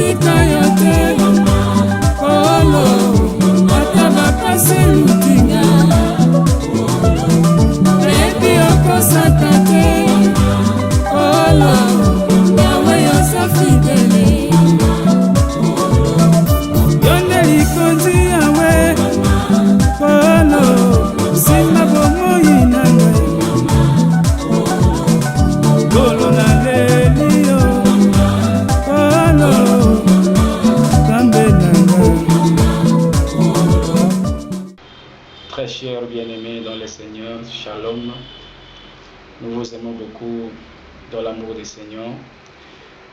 tika yo te kolo ata bapasi lutinga ebi okosaka te kolo yawe yoza fidele yonde likonzi yawe kolo nsima bomoi na ngai kolo na lelio kolo kambe na ngai. Très chers bien-aimés dans le Seigneur, Shalom. Nous vous aimons beaucoup dans l'amour du Seigneur.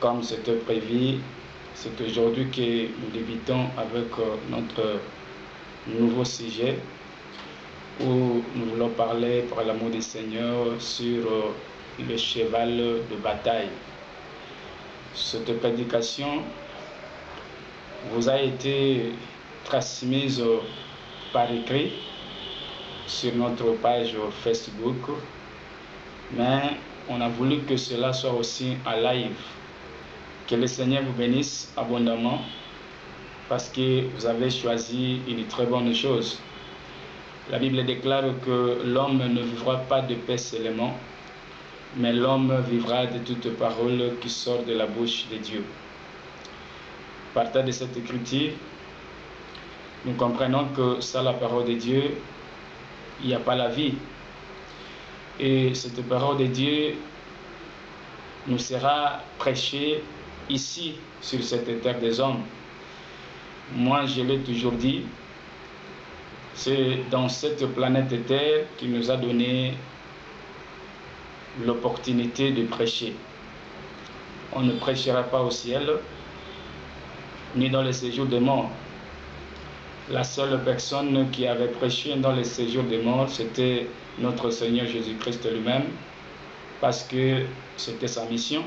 Comme c'était prévu, c'est aujourd'hui que nous débutons avec notre nouveau sujet où nous voulons parler par l'amour du Seigneur sur le cheval de bataille. Cette prédication vous a été transmise par écrit sur notre page Facebook, mais on a voulu que cela soit aussi en live. Que le Seigneur vous bénisse abondamment parce que vous avez choisi une très bonne chose. La Bible déclare que l'homme ne vivra pas de paix seulement, mais l'homme vivra de toute parole qui sort de la bouche de Dieu. Partant de cette écriture, nous comprenons que sans la parole de Dieu, il n'y a pas la vie. Et cette parole de Dieu nous sera prêchée ici, sur cette terre des hommes. Moi, je l'ai toujours dit, c'est dans cette planète Terre qui nous a donné l'opportunité de prêcher. On ne prêchera pas au ciel, ni dans le séjour des morts. La seule personne qui avait prêché dans le séjour des morts, c'était notre Seigneur Jésus-Christ lui-même, parce que c'était sa mission.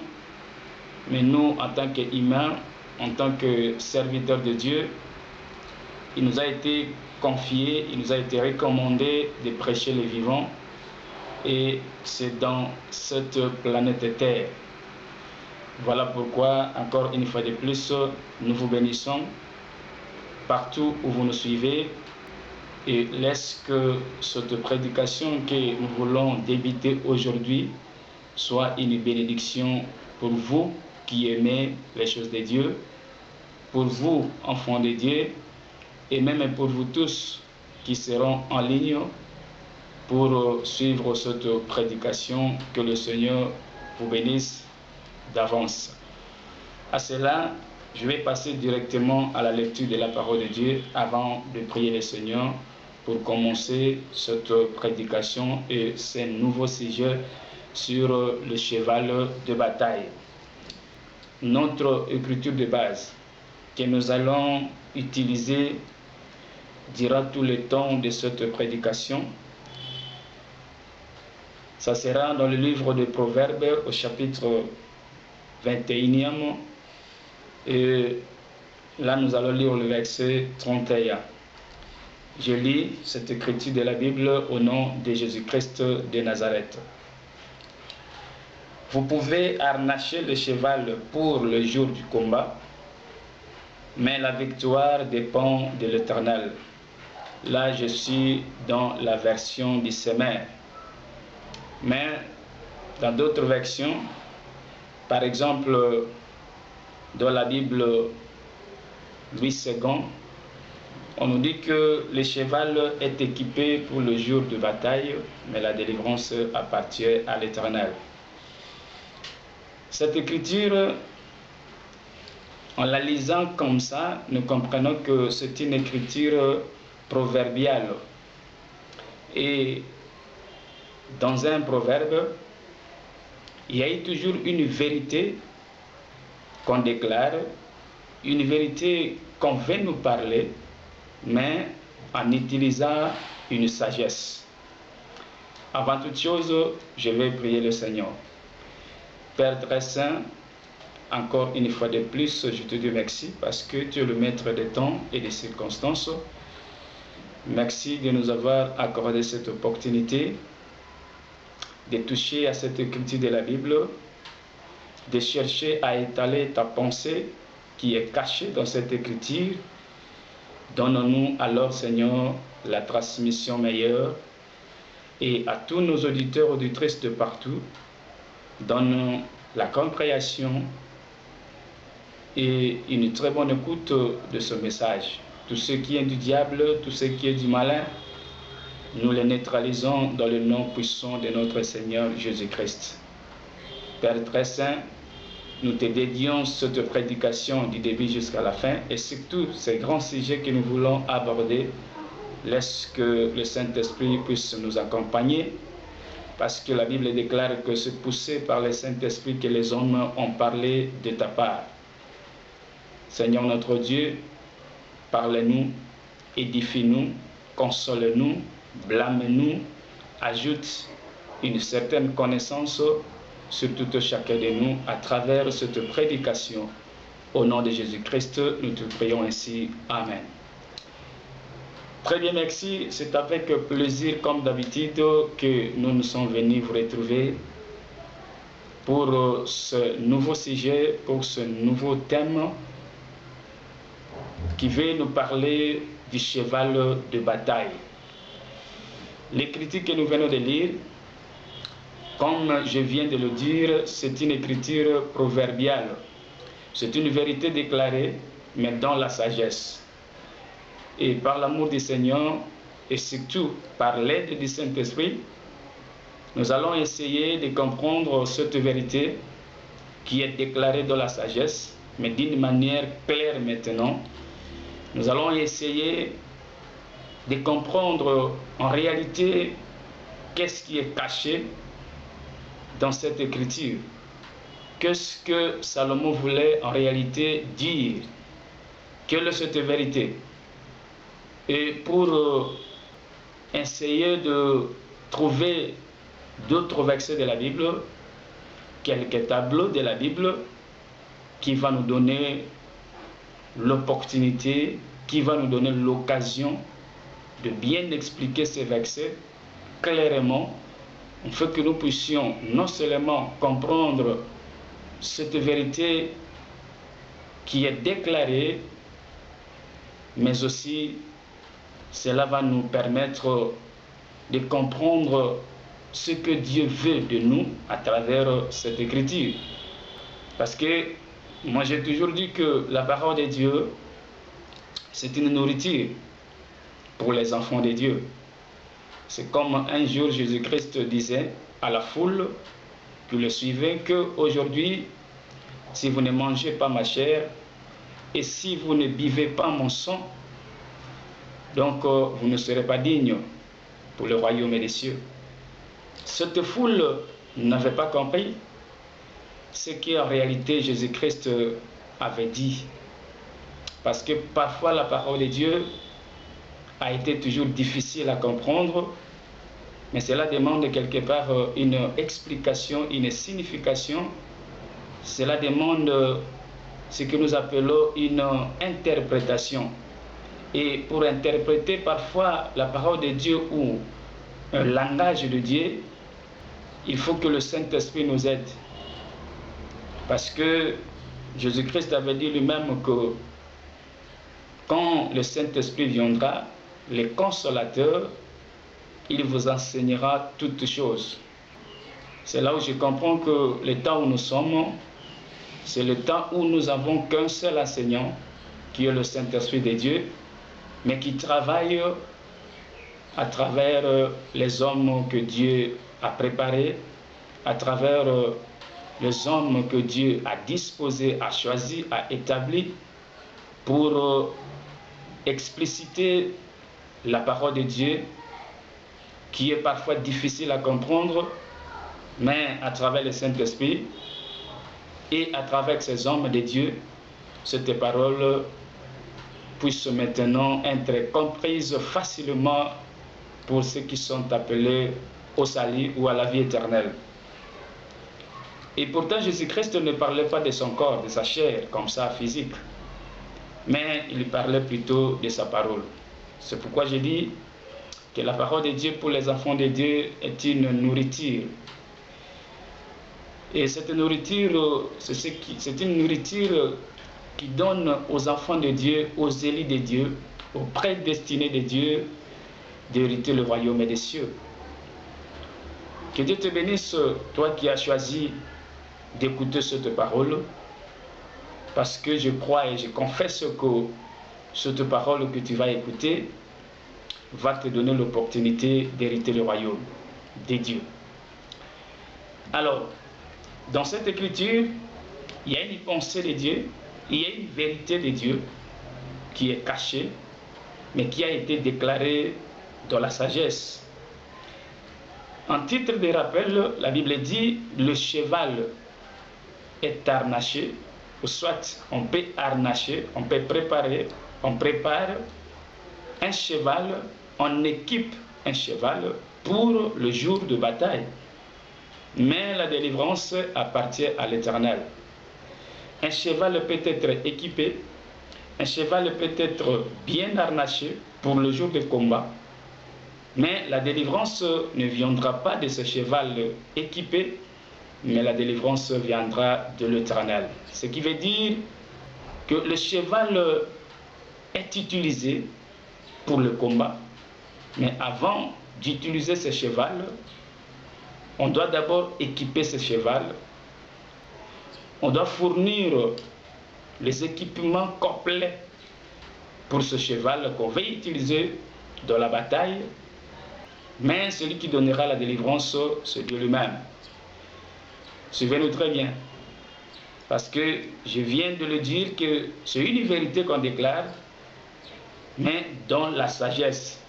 Mais nous, en tant qu'humains, en tant que serviteurs de Dieu, il nous a été confié, il nous a été recommandé de prêcher les vivants. Et c'est dans cette planète Terre. Voilà pourquoi, encore une fois de plus, nous vous bénissons partout où vous nous suivez. Et laisse que cette prédication que nous voulons débuter aujourd'hui soit une bénédiction pour vous qui aimez les choses de Dieu, pour vous, enfants de Dieu, et même pour vous tous qui seront en ligne pour suivre cette prédication. Que le Seigneur vous bénisse d'avance. À cela, je vais passer directement à la lecture de la parole de Dieu avant de prier le Seigneur pour commencer cette prédication et ce nouveau sujet sur le cheval de bataille. Notre écriture de base que nous allons utiliser durant tout le temps de cette prédication, ça sera dans le livre de Proverbes au chapitre 21e. Et là, nous allons lire le verset 31. Je lis cette écriture de la Bible au nom de Jésus-Christ de Nazareth. Vous pouvez harnacher le cheval pour le jour du combat, mais la victoire dépend de l'Éternel. Là, je suis dans la version du Semeur. Mais dans d'autres versions, par exemple, dans la Bible Louis II, on nous dit que le cheval est équipé pour le jour de bataille, mais la délivrance appartient à l'Éternel. Cette écriture, en la lisant comme ça, nous comprenons que c'est une écriture proverbiale. Et dans un proverbe, il y a toujours une vérité qu'on déclare, une vérité qu'on veut nous parler, mais en utilisant une sagesse. Avant toute chose, je vais prier le Seigneur. Père très saint, encore une fois de plus, je te dis merci parce que tu es le maître des temps et des circonstances. Merci de nous avoir accordé cette opportunité de toucher à cette écriture de la Bible, de chercher à étaler ta pensée qui est caché dans cette écriture. Donne-nous alors, Seigneur, la transmission meilleure, et à tous nos auditeurs, auditrices de partout, donne-nous la compréhension et une très bonne écoute de ce message. Tout ce qui est du diable, tout ce qui est du malin, nous les neutralisons dans le nom puissant de notre Seigneur Jésus-Christ. Père très saint, nous te dédions cette prédication du début jusqu'à la fin, et surtout ces grands sujets que nous voulons aborder. Laisse que le Saint-Esprit puisse nous accompagner, parce que la Bible déclare que c'est poussé par le Saint-Esprit que les hommes ont parlé de ta part. Seigneur notre Dieu, parle-nous, édifie-nous, console-nous, blâme-nous, ajoute une certaine connaissance sur tout chacun de nous à travers cette prédication. Au nom de Jésus-Christ, nous te prions ainsi. Amen. Très bien, merci. C'est avec plaisir, comme d'habitude, que nous nous sommes venus vous retrouver pour ce nouveau sujet, pour ce nouveau thème qui veut nous parler du cheval de bataille. L'écriture que nous venons de lire, comme je viens de le dire, c'est une écriture proverbiale. C'est une vérité déclarée, mais dans la sagesse. Et par l'amour du Seigneur, et surtout par l'aide du Saint-Esprit, nous allons essayer de comprendre cette vérité qui est déclarée dans la sagesse, mais d'une manière claire maintenant. Nous allons essayer de comprendre en réalité qu'est-ce qui est caché dans cette écriture. Qu'est-ce que Salomon voulait en réalité dire? Quelle est cette vérité? Et pour essayer de trouver d'autres versets de la Bible, quelques tableaux de la Bible qui va nous donner l'opportunité, qui va nous donner l'occasion de bien expliquer ces versets clairement, afin que nous puissions non seulement comprendre cette vérité qui est déclarée, mais aussi cela va nous permettre de comprendre ce que Dieu veut de nous à travers cette écriture. Parce que moi j'ai toujours dit que la parole de Dieu, c'est une nourriture pour les enfants de Dieu. C'est comme un jour Jésus-Christ disait à la foule qui le suivait qu'aujourd'hui, si vous ne mangez pas ma chair et si vous ne buvez pas mon sang, donc vous ne serez pas digne pour le royaume des cieux. Cette foule n'avait pas compris ce qu'en réalité Jésus-Christ avait dit. Parce que parfois la parole de Dieu a été toujours difficile à comprendre, mais cela demande quelque part une explication, une signification. Cela demande ce que nous appelons une interprétation. Et pour interpréter parfois la parole de Dieu ou un langage de Dieu, il faut que le Saint-Esprit nous aide. Parce que Jésus-Christ avait dit lui-même que quand le Saint-Esprit viendra, le consolateur, il vous enseignera toutes choses. C'est là où je comprends que le temps où nous sommes, c'est le temps où nous n'avons qu'un seul enseignant, qui est le Saint-Esprit de Dieu, mais qui travaille à travers les hommes que Dieu a préparés, à travers les hommes que Dieu a disposés, a choisis, a établis pour expliciter la parole de Dieu, qui est parfois difficile à comprendre, mais à travers le Saint-Esprit et à travers ces hommes de Dieu, cette parole puisse maintenant être comprise facilement pour ceux qui sont appelés au salut ou à la vie éternelle. Et pourtant, Jésus-Christ ne parlait pas de son corps, de sa chair, comme ça, physique, mais il parlait plutôt de sa parole. C'est pourquoi je dis que la parole de Dieu pour les enfants de Dieu est une nourriture. Et cette nourriture, c'est une nourriture qui donne aux enfants de Dieu, aux élus de Dieu, aux prédestinés de Dieu, d'hériter le royaume des cieux. Que Dieu te bénisse, toi qui as choisi d'écouter cette parole, parce que je crois et je confesse que cette parole que tu vas écouter va te donner l'opportunité d'hériter le royaume des dieux. Alors, dans cette écriture, il y a une pensée de Dieu, il y a une vérité de Dieu qui est cachée, mais qui a été déclarée dans la sagesse. En titre de rappel, la Bible dit « Le cheval est harnaché », ou soit on peut harnacher, on peut préparer, on prépare un cheval, on équipe un cheval pour le jour de bataille. Mais la délivrance appartient à l'Éternel. Un cheval peut être équipé, un cheval peut être bien harnaché pour le jour de combat, mais la délivrance ne viendra pas de ce cheval équipé, mais la délivrance viendra de l'Éternel. Ce qui veut dire que le cheval est utilisé pour le combat, mais avant d'utiliser ce cheval, on doit d'abord équiper ce cheval, on doit fournir les équipements complets pour ce cheval qu'on va utiliser dans la bataille, mais celui qui donnera la délivrance, c'est Dieu lui-même. Suivez-nous très bien, parce que je viens de le dire que c'est une vérité qu'on déclare, mais dans la sagesse.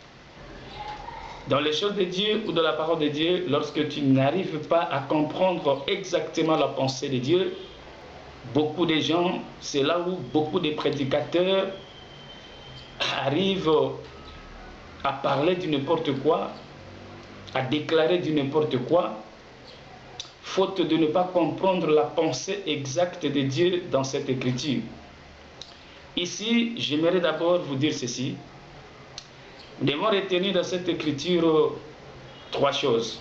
Dans les choses de Dieu ou dans la parole de Dieu, lorsque tu n'arrives pas à comprendre exactement la pensée de Dieu, beaucoup de gens, c'est là où beaucoup de prédicateurs arrivent à parler du n'importe quoi, à déclarer du n'importe quoi, faute de ne pas comprendre la pensée exacte de Dieu dans cette écriture. Ici, j'aimerais d'abord vous dire ceci. Nous devons retenir dans cette écriture trois choses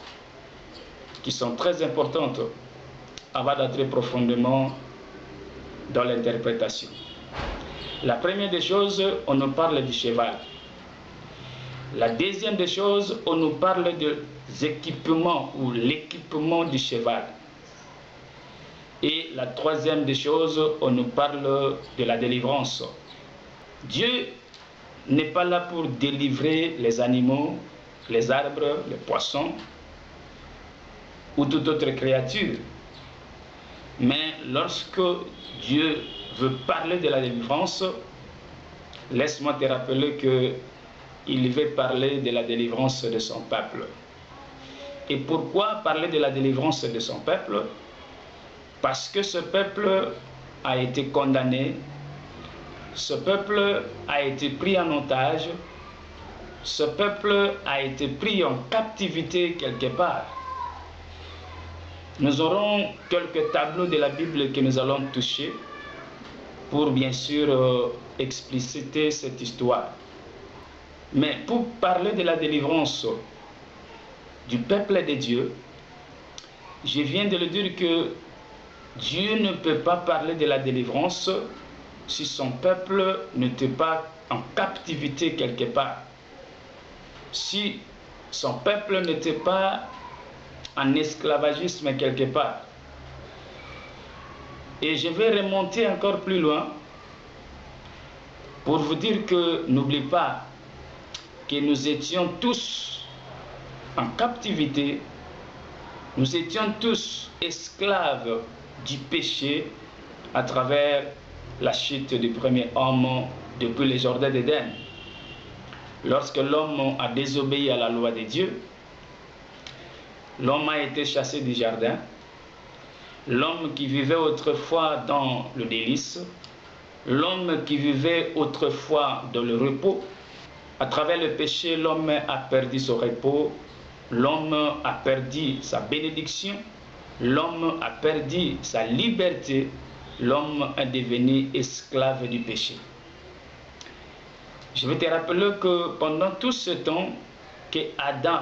qui sont très importantes avant d'entrer profondément dans l'interprétation. La première des choses, on nous parle du cheval. La deuxième des choses, on nous parle des équipements ou l'équipement du cheval. Et la troisième des choses, on nous parle de la délivrance. Dieu n'est pas là pour délivrer les animaux, les arbres, les poissons ou toute autre créature. Mais lorsque Dieu veut parler de la délivrance, laisse-moi te rappeler qu'il veut parler de la délivrance de son peuple. Et pourquoi parler de la délivrance de son peuple? Parce que ce peuple a été condamné, ce peuple a été pris en otage, ce peuple a été pris en captivité quelque part. Nous aurons quelques tableaux de la Bible que nous allons toucher pour bien sûr expliciter cette histoire. Mais pour parler de la délivrance du peuple de Dieu, je viens de le dire que Dieu ne peut pas parler de la délivrance si son peuple n'était pas en captivité quelque part. Si son peuple n'était pas en esclavagisme quelque part. Et je vais remonter encore plus loin pour vous dire que n'oubliez pas que nous étions tous en captivité, nous étions tous esclaves du péché à travers la chute du premier homme depuis le jardin d'Éden. Lorsque l'homme a désobéi à la loi de Dieu, l'homme a été chassé du jardin. L'homme qui vivait autrefois dans le délice, l'homme qui vivait autrefois dans le repos, à travers le péché, l'homme a perdu son repos, l'homme a perdu sa bénédiction, l'homme a perdu sa liberté, l'homme est devenu esclave du péché. Je vais te rappeler que pendant tout ce temps que Adam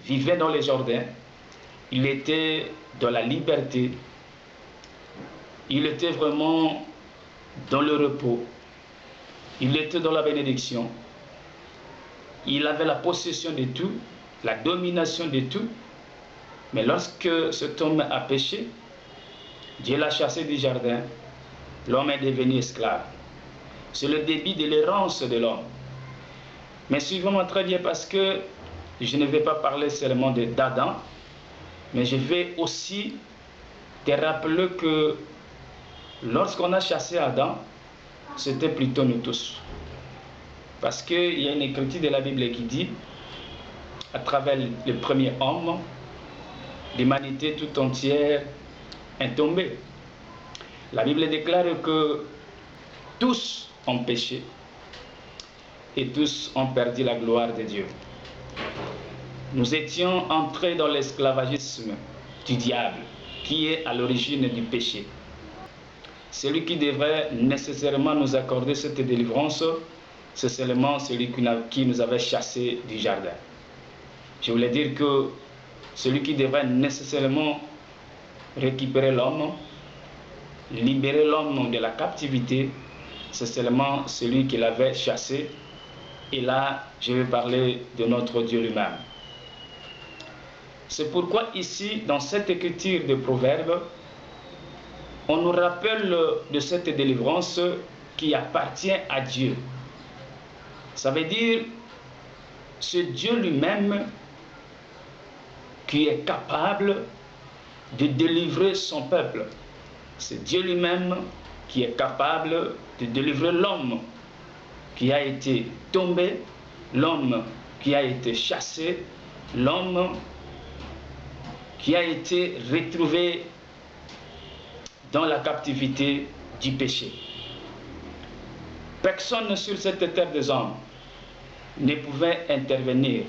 vivait dans les jardins, il était dans la liberté, il était vraiment dans le repos, il était dans la bénédiction, il avait la possession de tout, la domination de tout. Mais lorsque cet homme a péché, Dieu l'a chassé du jardin, l'homme est devenu esclave. C'est le début de l'errance de l'homme. Mais suivez-moi très bien, parce que je ne vais pas parler seulement d'Adam, mais je vais aussi te rappeler que lorsqu'on a chassé Adam, c'était plutôt nous tous. Parce qu'il y a une écriture de la Bible qui dit, à travers le premier homme, l'humanité tout entière est tombée. La Bible déclare que tous ont péché et tous ont perdu la gloire de Dieu. Nous étions entrés dans l'esclavagisme du diable, qui est à l'origine du péché. Celui qui devrait nécessairement nous accorder cette délivrance, c'est seulement celui qui nous avait chassés du jardin. Je voulais dire que celui qui devrait nécessairement récupérer l'homme, libérer l'homme de la captivité, c'est seulement celui qui l'avait chassé. Et là, je vais parler de notre Dieu lui-même. C'est pourquoi ici, dans cette écriture de Proverbes, on nous rappelle de cette délivrance qui appartient à Dieu. Ça veut dire, c'est Dieu lui-même qui est capable de délivrer son peuple. C'est Dieu lui-même qui est capable de délivrer l'homme qui a été tombé, l'homme qui a été chassé, l'homme qui a été retrouvé dans la captivité du péché. Personne sur cette terre des hommes ne pouvait intervenir.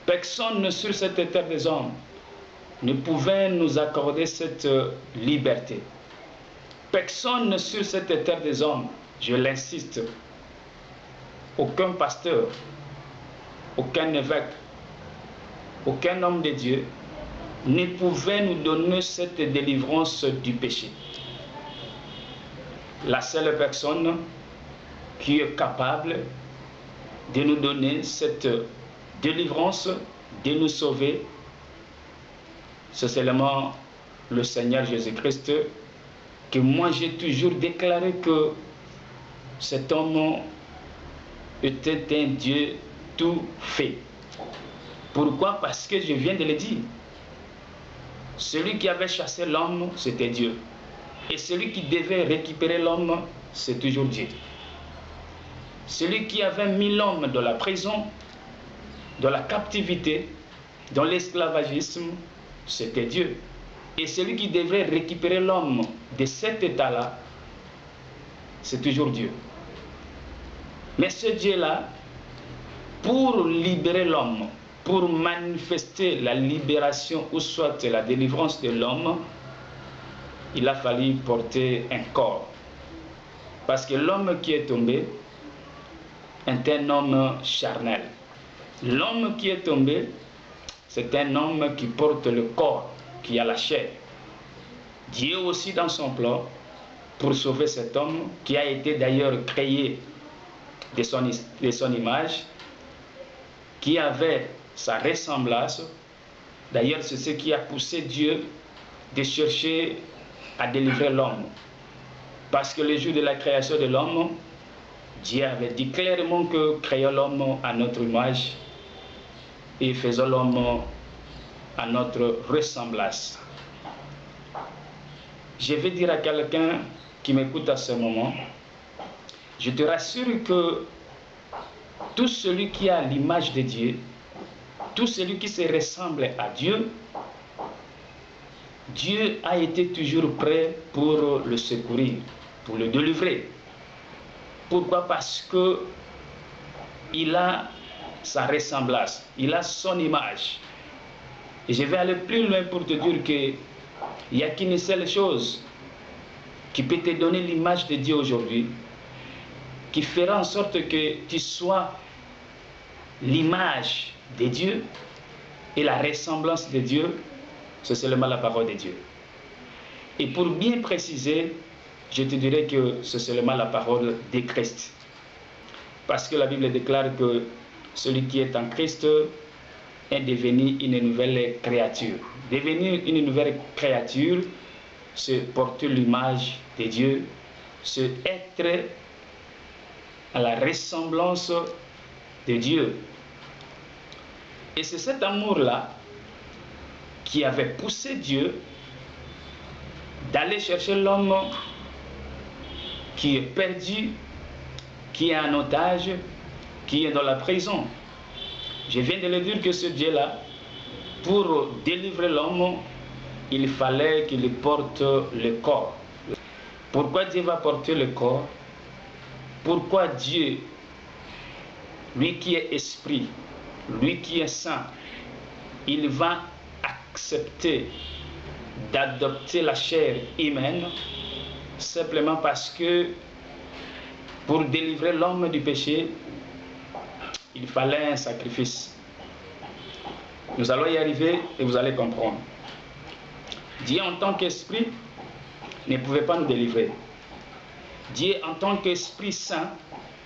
Personne sur cette terre des hommes ne pouvait nous accorder cette liberté. Personne sur cette terre des hommes, je l'insiste, aucun pasteur, aucun évêque, aucun homme de Dieu ne pouvait nous donner cette délivrance du péché. La seule personne qui est capable de nous donner cette délivrance, de nous sauver, c'est seulement le Seigneur Jésus-Christ, que moi j'ai toujours déclaré que cet homme était un Dieu tout fait. Pourquoi? Parce que je viens de le dire. Celui qui avait chassé l'homme, c'était Dieu. Et celui qui devait récupérer l'homme, c'est toujours Dieu. Celui qui avait mis l'homme dans la prison, dans la captivité, dans l'esclavagisme, c'était Dieu. Et celui qui devrait récupérer l'homme de cet état-là, c'est toujours Dieu. Mais ce Dieu-là, pour libérer l'homme, pour manifester la libération ou soit la délivrance de l'homme, il a fallu porter un corps. Parce que l'homme qui est tombé est un homme charnel. L'homme qui est tombé, c'est un homme qui porte le corps, qui a la chair. Dieu aussi dans son plan, pour sauver cet homme, qui a été d'ailleurs créé de son image, qui avait sa ressemblance. D'ailleurs, c'est ce qui a poussé Dieu de chercher à délivrer l'homme. Parce que le jour de la création de l'homme, Dieu avait dit clairement que créons l'homme à notre image et faisons l'homme à notre ressemblance. Je vais dire à quelqu'un qui m'écoute à ce moment, je te rassure que tout celui qui a l'image de Dieu, tout celui qui se ressemble à Dieu, Dieu a été toujours prêt pour le secourir, pour le délivrer. Pourquoi? Parce que il a sa ressemblance, il a son image. Et je vais aller plus loin pour te dire qu'il n'y a qu'une seule chose qui peut te donner l'image de Dieu aujourd'hui, qui fera en sorte que tu sois l'image de Dieu et la ressemblance de Dieu, c'est seulement la parole de Dieu. Et pour bien préciser, je te dirais que c'est seulement la parole de Christ. Parce que la Bible déclare que celui qui est en Christ est devenu une nouvelle créature. Devenir une nouvelle créature, c'est porter l'image de Dieu, c'est être à la ressemblance de Dieu. Et c'est cet amour-là qui avait poussé Dieu d'aller chercher l'homme qui est perdu, qui est en otage, qui est dans la prison. Je viens de le dire que ce Dieu-là, pour délivrer l'homme, il fallait qu'il porte le corps. Pourquoi Dieu va porter le corps? Pourquoi Dieu, lui qui est esprit, lui qui est saint, il va accepter d'adopter la chair humaine simplement parce que pour délivrer l'homme du péché, il fallait un sacrifice. Nous allons y arriver et vous allez comprendre. Dieu en tant qu'esprit ne pouvait pas nous délivrer. Dieu en tant qu'Esprit Saint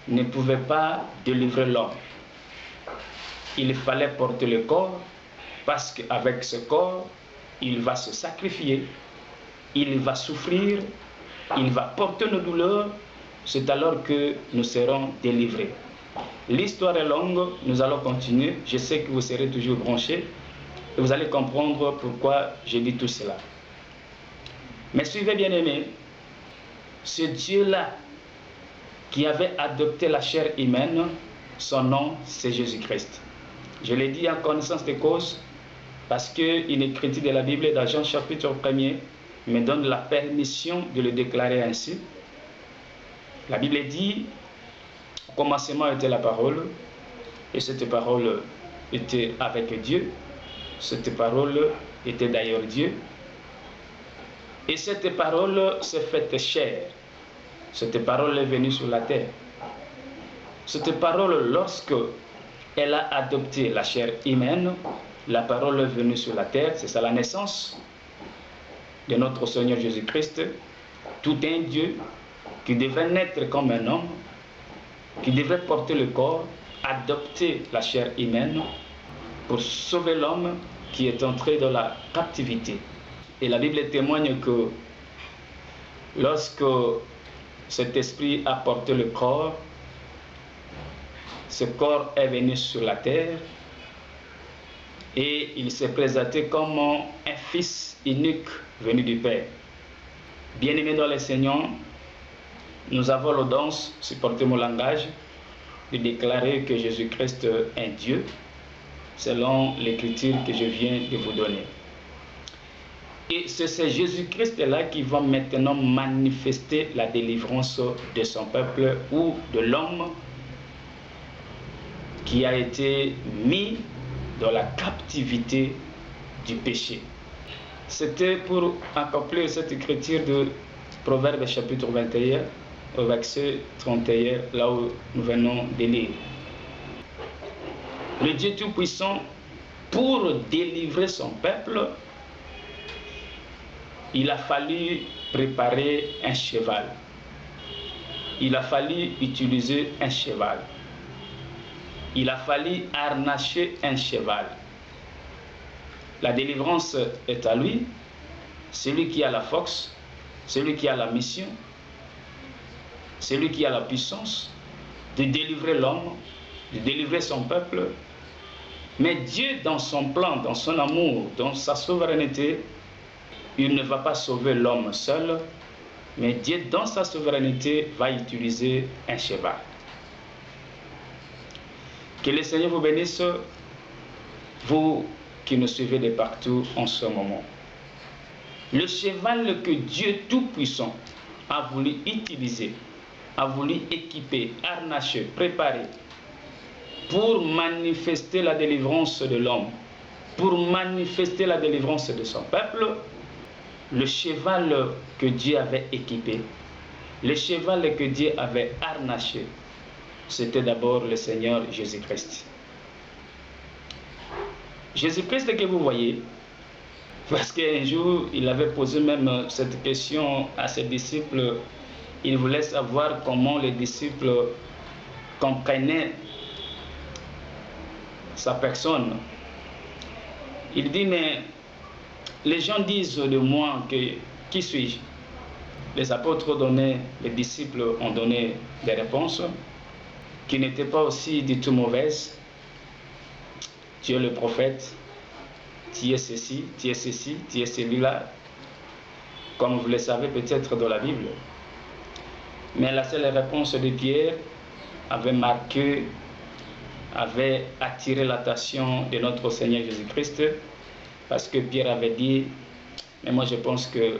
ne pouvait pas délivrer l'homme. Il fallait porter le corps parce qu'avec ce corps, il va se sacrifier, il va souffrir, il va porter nos douleurs. C'est alors que nous serons délivrés. L'histoire est longue, nous allons continuer. Je sais que vous serez toujours branchés et vous allez comprendre pourquoi je dis tout cela. Mais suivez bien aimés, ce Dieu-là qui avait adopté la chair humaine, son nom c'est Jésus-Christ. Je l'ai dit en connaissance de cause parce qu'une écriture de la Bible dans Jean chapitre 1er me donne la permission de le déclarer ainsi. La Bible dit, au commencement était la parole, et cette parole était avec Dieu, cette parole était d'ailleurs Dieu, et cette parole s'est faite chair, cette parole est venue sur la terre. Cette parole, lorsque elle a adopté la chair humaine, la parole est venue sur la terre, c'est ça la naissance de notre Seigneur Jésus-Christ, tout un Dieu qui devait naître comme un homme, qui devait porter le corps, adopter la chair humaine pour sauver l'homme qui est entré dans la captivité. Et la Bible témoigne que lorsque cet esprit a porté le corps, ce corps est venu sur la terre et il s'est présenté comme un fils unique venu du Père. Bien-aimés dans le Seigneur, nous avons l'audace, supportez mon langage, de déclarer que Jésus-Christ est Dieu, selon l'écriture que je viens de vous donner. Et c'est ce Jésus-Christ-là qui va maintenant manifester la délivrance de son peuple ou de l'homme qui a été mis dans la captivité du péché. C'était pour accomplir cette écriture de Proverbes chapitre 21, au verset 31, là où nous venons de lire. Le Dieu Tout-Puissant, pour délivrer son peuple, il a fallu préparer un cheval. Il a fallu utiliser un cheval. Il a fallu harnacher un cheval. La délivrance est à lui, celui qui a la force, celui qui a la mission, celui qui a la puissance de délivrer l'homme, de délivrer son peuple. Mais Dieu, dans son plan, dans son amour, dans sa souveraineté, il ne va pas sauver l'homme seul, mais Dieu, dans sa souveraineté, va utiliser un cheval. Que le Seigneur vous bénisse, vous qui nous suivez de partout en ce moment. Le cheval que Dieu Tout-Puissant a voulu utiliser, a voulu équiper, harnacher, préparer pour manifester la délivrance de l'homme, pour manifester la délivrance de son peuple, le cheval que Dieu avait équipé, le cheval que Dieu avait harnaché, c'était d'abord le Seigneur Jésus-Christ. Jésus-Christ que vous voyez Parce qu'un jour, il avait posé même cette question à ses disciples. Il voulait savoir comment les disciples comprenaient sa personne. Il dit, mais les gens disent de moi que qui suis-je? Les apôtres ont donné, les disciples ont donné des réponses qui n'étaient pas aussi du tout mauvaises. Tu es le prophète, tu es ceci, tu es ceci, tu es celui-là, comme vous le savez peut-être dans la Bible. Mais la seule réponse de Pierre avait attiré l'attention de notre Seigneur Jésus-Christ, parce que Pierre avait dit, mais moi je pense que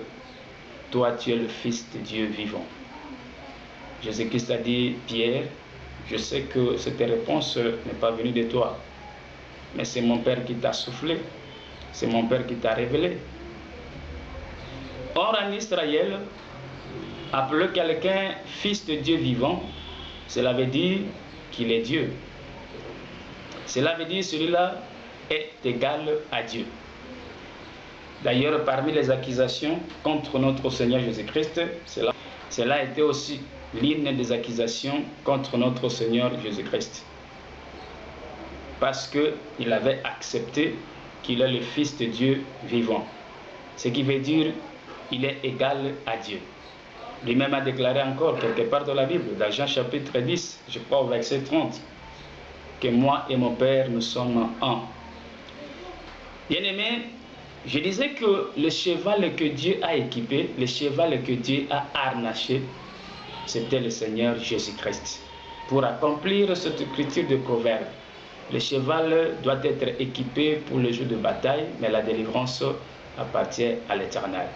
toi tu es le Fils de Dieu vivant. Jésus-Christ a dit, Pierre, je sais que cette réponse n'est pas venue de toi, mais c'est mon Père qui t'a soufflé, c'est mon Père qui t'a révélé. Or en Israël, appeler quelqu'un Fils de Dieu vivant, cela veut dire qu'il est Dieu. Cela veut dire celui-là est égal à Dieu. D'ailleurs, parmi les accusations contre notre Seigneur Jésus-Christ, cela a été aussi l'une des accusations contre notre Seigneur Jésus-Christ. Parce qu'il avait accepté qu'il est le Fils de Dieu vivant. Ce qui veut dire qu'il est égal à Dieu. Lui-même a déclaré encore quelque part dans la Bible, dans Jean chapitre 10, je crois au verset 30, que moi et mon Père, nous sommes un. Bien-aimé, je disais que le cheval que Dieu a équipé, le cheval que Dieu a harnaché, c'était le Seigneur Jésus-Christ. Pour accomplir cette écriture de Proverbe, le cheval doit être équipé pour le jour de bataille, mais la délivrance appartient à l'Éternel.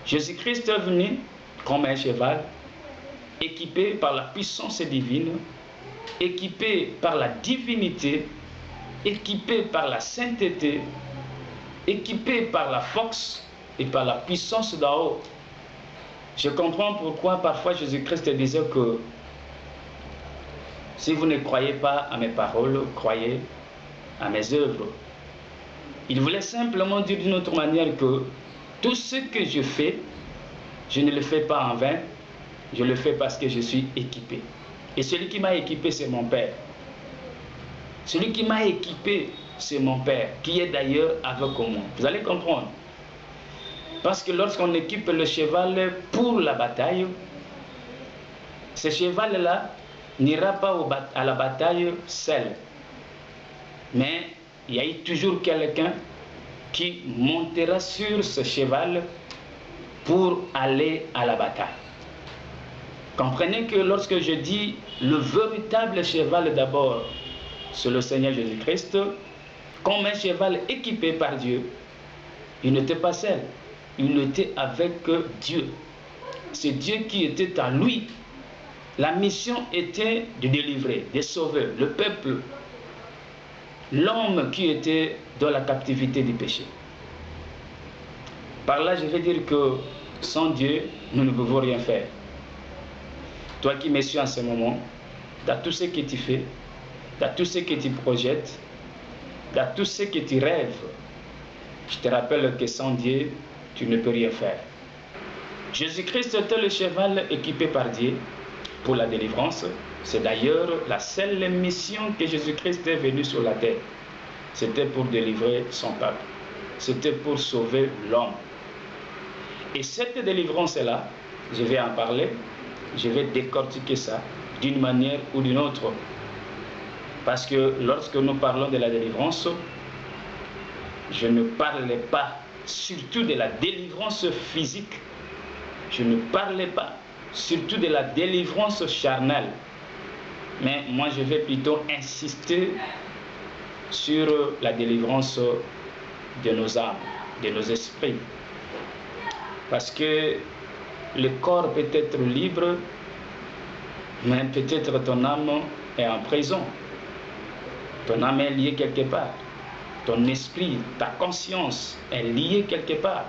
Jésus-Christ est venu comme un cheval, équipé par la puissance divine, équipé par la divinité, équipé par la sainteté, équipé par la force et par la puissance d'en haut. Je comprends pourquoi parfois Jésus-Christ disait que si vous ne croyez pas à mes paroles, croyez à mes œuvres. Il voulait simplement dire d'une autre manière que tout ce que je fais, je ne le fais pas en vain, je le fais parce que je suis équipé. Et celui qui m'a équipé, c'est mon Père. Celui qui m'a équipé, c'est mon Père, qui est d'ailleurs avec moi. Vous allez comprendre. Parce que lorsqu'on équipe le cheval pour la bataille, ce cheval-là n'ira pas à la bataille seul. Mais il y a toujours quelqu'un qui montera sur ce cheval pour aller à la bataille. Comprenez que lorsque je dis le véritable cheval d'abord, c'est le Seigneur Jésus-Christ, comme un cheval équipé par Dieu, il n'était pas seul, il était avec Dieu. C'est Dieu qui était en lui. La mission était de délivrer, de sauver le peuple, l'homme qui était dans la captivité du péché. Par là, je vais dire que sans Dieu, nous ne pouvons rien faire. Toi qui me suis en ce moment, dans tout ce que tu fais, dans tout ce que tu projettes, dans tout ce que tu rêves, je te rappelle que sans Dieu, tu ne peux rien faire. Jésus-Christ était le cheval équipé par Dieu pour la délivrance. C'est d'ailleurs la seule mission que Jésus-Christ est venu sur la terre. C'était pour délivrer son peuple. C'était pour sauver l'homme. Et cette délivrance-là, je vais en parler, je vais décortiquer ça d'une manière ou d'une autre. Parce que lorsque nous parlons de la délivrance, je ne parlais pas surtout de la délivrance physique. Je ne parlais pas surtout de la délivrance charnelle. Mais moi, je vais plutôt insister sur la délivrance de nos âmes, de nos esprits. Parce que le corps peut être libre, mais peut-être ton âme est en prison. Ton âme est liée quelque part. Ton esprit, ta conscience est liée quelque part.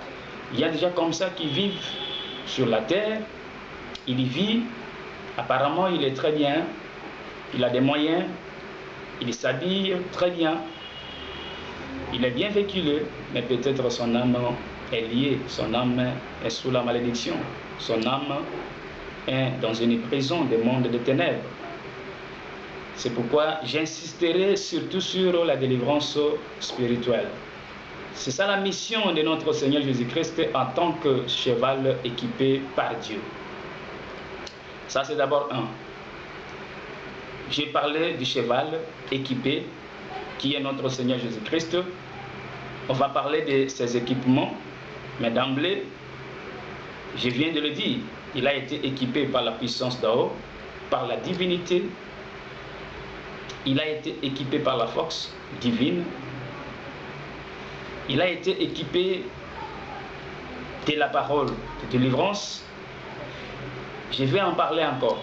Il y a des gens comme ça qui vivent sur la terre. Il y vit, apparemment il est très bien, il a des moyens, il s'habille très bien. Il est bien véhiculé, mais peut-être son âme est liée, son âme est sous la malédiction, son âme est dans une prison des mondes de ténèbres. C'est pourquoi j'insisterai surtout sur la délivrance spirituelle. C'est ça la mission de notre Seigneur Jésus-Christ en tant que cheval équipé par Dieu. Ça, c'est d'abord un. J'ai parlé du cheval équipé qui est notre Seigneur Jésus-Christ. On va parler de ses équipements, mais d'emblée, je viens de le dire, il a été équipé par la puissance d'en haut, par la divinité. Il a été équipé par la force divine. Il a été équipé de la parole de délivrance. Je vais en parler encore.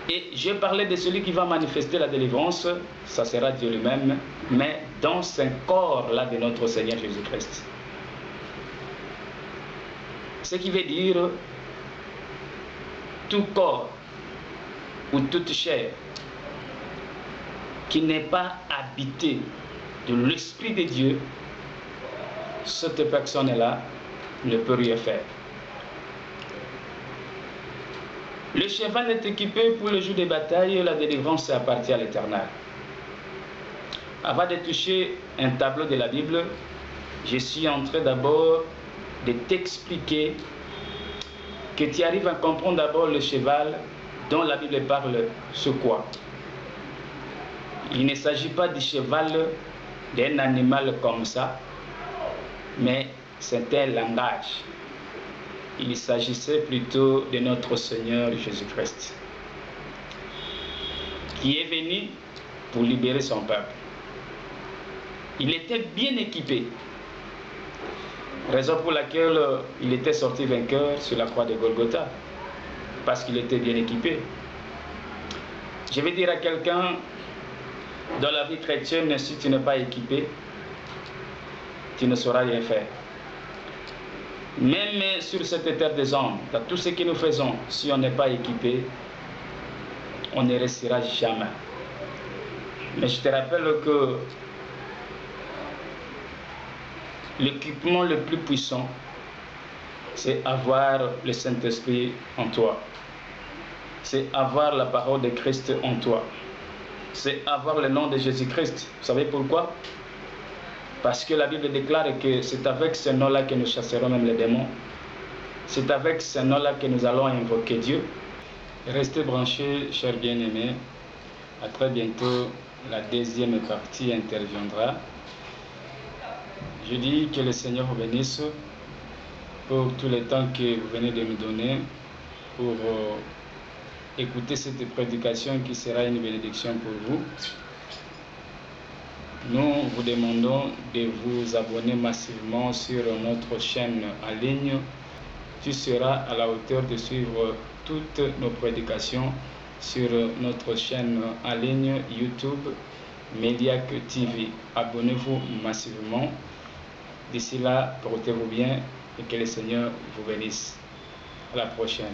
Et je parlais de celui qui va manifester la délivrance, ça sera Dieu lui-même, mais dans ce corps-là de notre Seigneur Jésus-Christ. Ce qui veut dire tout corps ou toute chair qui n'est pas habitée de l'Esprit de Dieu, cette personne-là ne peut rien faire. Le cheval est équipé pour le jour des batailles, la délivrance appartient à l'Éternel. Avant de toucher un tableau de la Bible, je suis en train d'abord de t'expliquer que tu arrives à comprendre d'abord le cheval dont la Bible parle sur quoi. Il ne s'agit pas du cheval d'un animal comme ça, mais c'est un langage. Il s'agissait plutôt de notre Seigneur Jésus-Christ, qui est venu pour libérer son peuple. Il était bien équipé, raison pour laquelle il était sorti vainqueur sur la croix de Golgotha, parce qu'il était bien équipé. Je vais dire à quelqu'un, dans la vie chrétienne, si tu n'es pas équipé, tu ne sauras rien faire. Même sur cette terre des hommes, dans tout ce que nous faisons, si on n'est pas équipé, on ne restera jamais. Mais je te rappelle que l'équipement le plus puissant, c'est avoir le Saint-Esprit en toi. C'est avoir la parole de Christ en toi. C'est avoir le nom de Jésus-Christ. Vous savez pourquoi? Parce que la Bible déclare que c'est avec ce nom-là que nous chasserons même les démons. C'est avec ce nom-là que nous allons invoquer Dieu. Restez branchés, chers bien-aimés. À très bientôt, la deuxième partie interviendra. Je dis que le Seigneur vous bénisse pour tout le temps que vous venez de nous donner pour écouter cette prédication qui sera une bénédiction pour vous. Nous vous demandons de vous abonner massivement sur notre chaîne en ligne. Tu seras à la hauteur de suivre toutes nos prédications sur notre chaîne en ligne YouTube Mediac TV. Abonnez-vous massivement. D'ici là, portez-vous bien et que le Seigneur vous bénisse. À la prochaine.